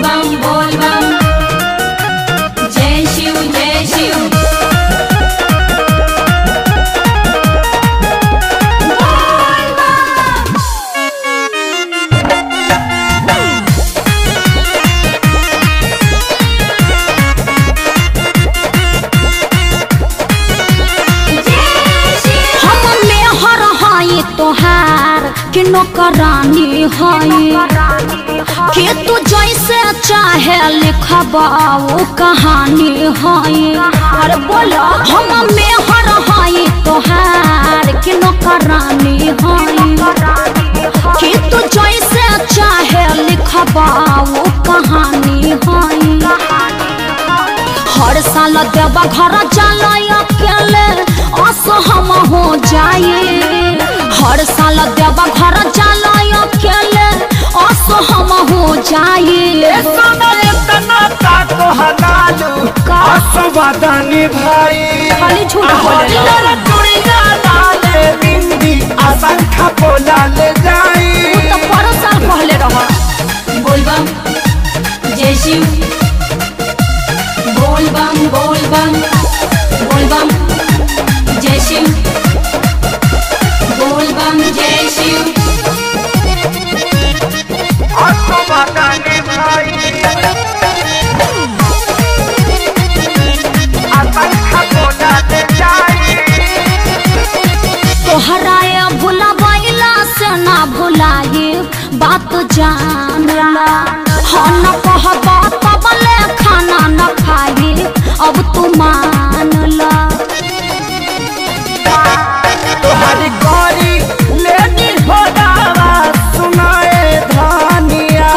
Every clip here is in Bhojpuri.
बोल बम जय शिव जय शिव। तोहार के नौकरानी है कि तू जैसे चाहे लिखबा वो कहानी है। अरे बोलो हम मेहर है तोहार के नौकरानी है कि तू जैसे चाहे लिखबा वो कहानी है। हर साल देवा घर जाला अकेले असहम हो जाए। हर साल देवा घर जाला अकेले असहम हो जाए। भाई खाली झूठ बोले असंख्य बोला ले जाई तो पर साल पहले रहा। बोल बम जय शिव बोल बम बोल बम जय शिव बोल बम जय शिव। तोहराए भुलावैला से ना भुलाए बात जानला हाँ न कहबा तबले खाना न खाए अब तू मानला। तोहरी गौरी लेनी हो दावा सुनाए धानिया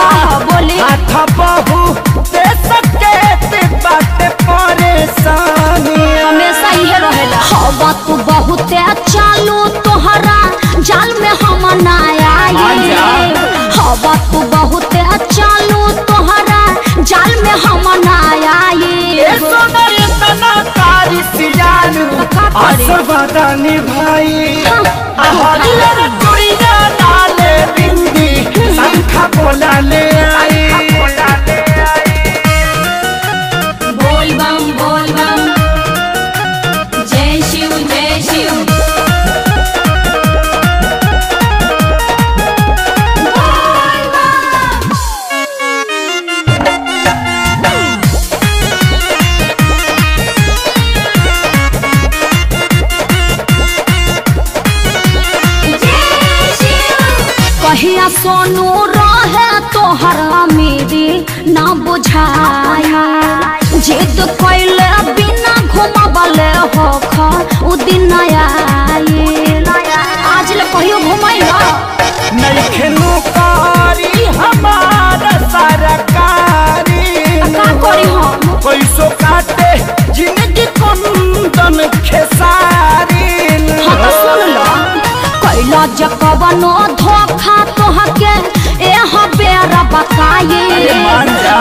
बोले हाथ बहु दे सके ते बात परेशानिया हमेशा ये रहेला। हवा तू बहुत चालू तोहरा जाल में हम ना आए। हवा तू बहुत चालू तोहरा जाल में हम ना आए। असरदानी भाई नाले बिंदी संखा बोला ले आई। बोल बम जय शिव जय शिव। कहिया सोनू रहे तोहर मेरी ना बुझाया जिद कैले बिना घुमबले हो उ दिन आए। आज ले कहियो घुमैला नइखेनु कारी हमारा सरकारी का करी हम पैसो काटे जिंदगी कुंदन खेसारी। हाँ सुन लो कैला जकवनो धोखा तोहके एह बेरा बताए।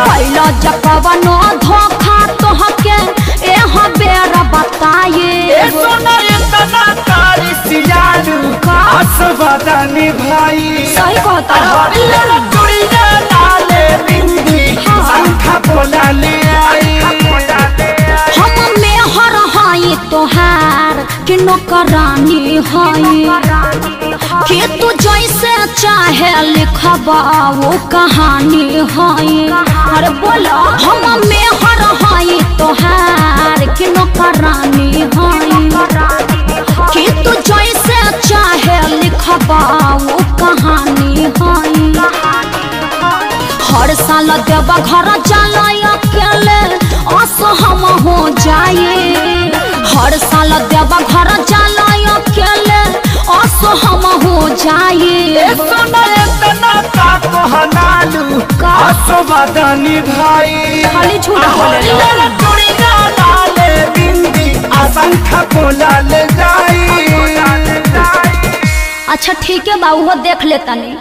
कैला जकवनो धोखा तोहके एह बेरा बताए। असरदानी भाई सही कहता नाले बिंदी संखा बोला ले आई। हम मेहर है तोहार के नौकरानी है कि तू जैसे चाहे लिखबा वो कहानी है। अरे बोलो हम मेहर है तोहार के नौकरानी है कि तू जैसे चाहे लिखबा वो कहानी है। हर साल देवा घर जाला अकेले असहम हो जाए। हर साल देवा घर जाला अकेले असहम हो जाए। असरदानी भाई खाली झूठ बोले नाले बिंदी असंख्य बोला ले जाई। अच्छा ठीक है बाबू देख लेता नहीं।